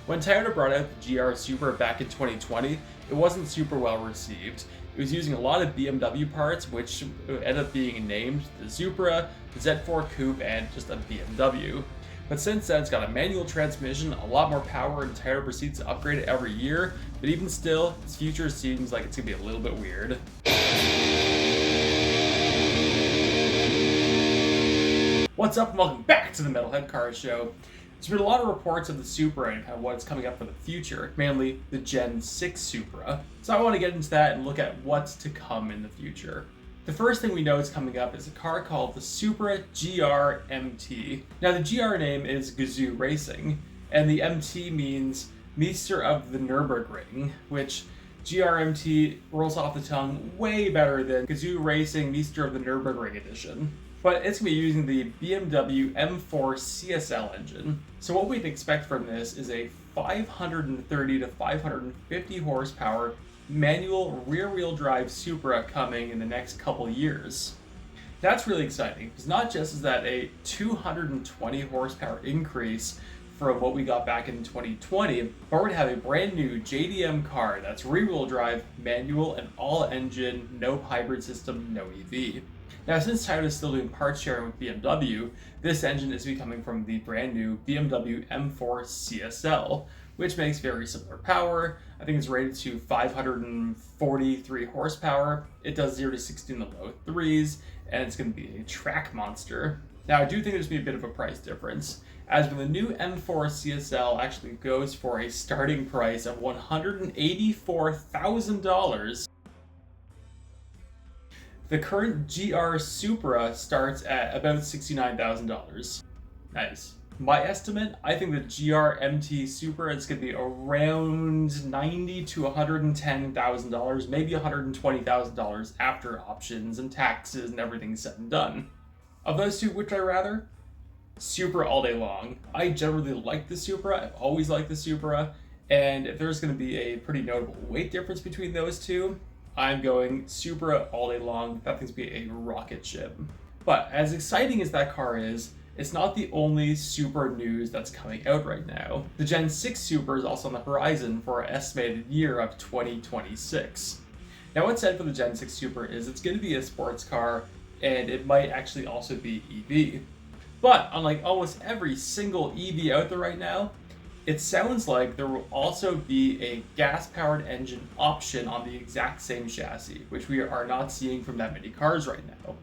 When Toyota brought out the GR Supra back in 2020, it wasn't super well received. It was using a lot of BMW parts, which ended up being named the Supra, the Z4 Coupe, and just a BMW. But since then, it's got a manual transmission, a lot more power, and Toyota proceeds to upgrade it every year. But even still, its future seems like it's gonna be a little bit weird. What's up, and welcome back to the Metalhead Car Show. There's been a lot of reports of the Supra and kind of what's coming up for the future, mainly the Gen 6 Supra. So I want to get into that and look at what's to come in the future. The first thing we know is coming up is a car called the Supra GR MT. Now the GR name is Gazoo Racing, and the MT means Meister of the Nürburgring, which GRMT rolls off the tongue way better than Gazoo Racing Meister of the Nürburgring edition. But it's going to be using the BMW M4 CSL engine. So what we'd expect from this is a 530 to 550 horsepower manual rear-wheel drive Supra coming in the next couple years. That's really exciting, because not just is that a 220 horsepower increase from what we got back in 2020, but we're going to have a brand new JDM car that's rear-wheel drive, manual, and all-engine, no hybrid system, no EV. Now, since Toyota is still doing parts sharing with BMW, this engine is coming from the brand new BMW M4 CSL, which makes very similar power. I think it's rated to 543 horsepower. It does 0 to 60 in the low threes, and it's going to be a track monster. Now, I do think there's going to be a bit of a price difference, as when the new M4 CSL actually goes for a starting price of $184,000, the current GR Supra starts at about $69,000. Nice. My estimate, I think the GR MT Supra is going to be around $90,000 to $110,000, maybe $120,000 after options and taxes and everything said and done. Of those two, which I rather? Supra all day long. I generally like the Supra. I've always liked the Supra. And if there's going to be a pretty notable weight difference between those two, I'm going Supra all day long. That thing's be a rocket ship. But as exciting as that car is, it's not the only Supra news that's coming out right now. The Gen 6 Supra is also on the horizon for an estimated year of 2026. Now what's said for the Gen 6 Supra is it's going to be a sports car, and it might actually also be EV. But unlike almost every single EV out there right now, it sounds like there will also be a gas-powered engine option on the exact same chassis, which we are not seeing from that many cars right now,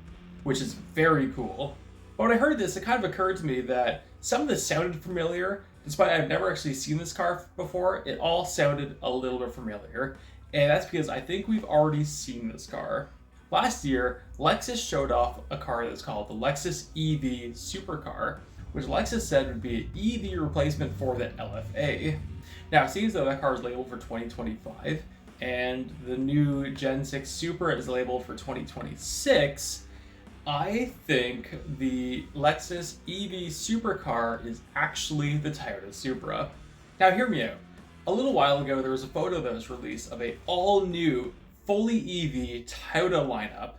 which is very cool. But when I heard this, it kind of occurred to me that some of this sounded familiar, despite I've never actually seen this car before. It all sounded a little bit familiar, and that's because I think we've already seen this car. Last year, Lexus showed off a car that's called the Lexus EV Supercar, which Lexus said would be an EV replacement for the LFA. Now, it seems that that car is labeled for 2025, and the new Gen 6 Supra is labeled for 2026. I think the Lexus EV Supercar is actually the Toyota Supra. Now, hear me out. A little while ago, there was a photo that was released of a all-new, fully EV Toyota lineup,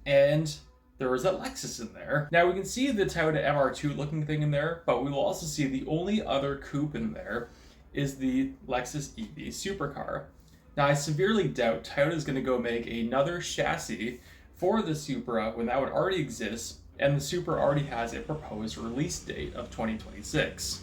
and there was a Lexus in there. Now we can see the Toyota MR2 looking thing in there, but we will also see the only other coupe in there is the Lexus EV Supercar. Now I severely doubt Toyota is going to go make another chassis for the Supra when that would already exist, and the Supra already has a proposed release date of 2026.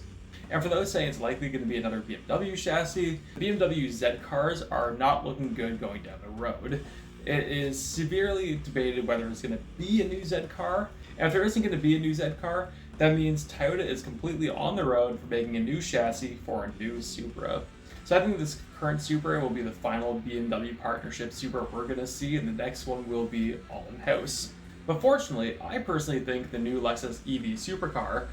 And for those saying it's likely going to be another BMW chassis, BMW Z cars are not looking good going down the road. It is severely debated whether it's going to be a new Z car, and if there isn't going to be a new Z car, that means Toyota is completely on their own for making a new chassis for a new Supra. So I think this current Supra will be the final BMW partnership Supra we're going to see, and the next one will be all in-house. But fortunately, I personally think the new Lexus EV Supercar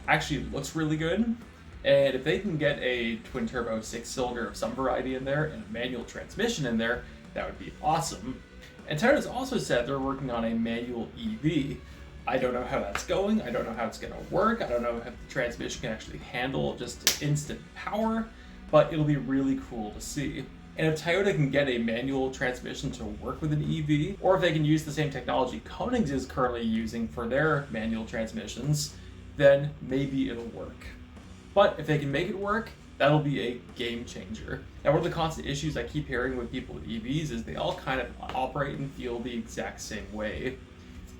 actually looks really good, and if they can get a twin-turbo 6-cylinder of some variety in there and a manual transmission in there, that would be awesome. And Toyota's also said they're working on a manual EV. I don't know how that's going. I don't know how it's going to work. I don't know if the transmission can actually handle just instant power, but it'll be really cool to see. And if Toyota can get a manual transmission to work with an EV, or if they can use the same technology Koenigs is currently using for their manual transmissions, then maybe it'll work. But if they can make it work, That'll be a game changer. Now, one of the constant issues I keep hearing with people with EVs is they all kind of operate and feel the exact same way.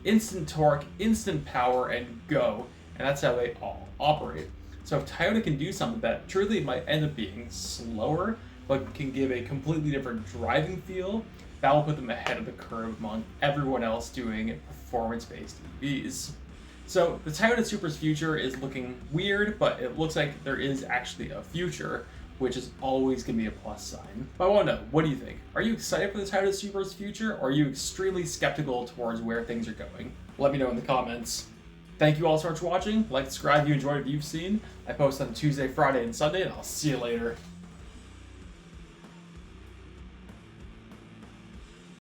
Instant torque, instant power, and go. And that's how they all operate. So if Toyota can do something that truly might end up being slower, but can give a completely different driving feel, that will put them ahead of the curve among everyone else doing performance-based EVs. So the Toyota Supras Future is looking weird, but it looks like there is actually a future, which is always going to be a plus sign. But I want to know, what do you think? Are you excited for the Toyota Supras Future, or are you extremely skeptical towards where things are going? Let me know in the comments. Thank you all so much for watching. Like, subscribe if you enjoyed what you've seen. I post on Tuesday, Friday, and Sunday, and I'll see you later.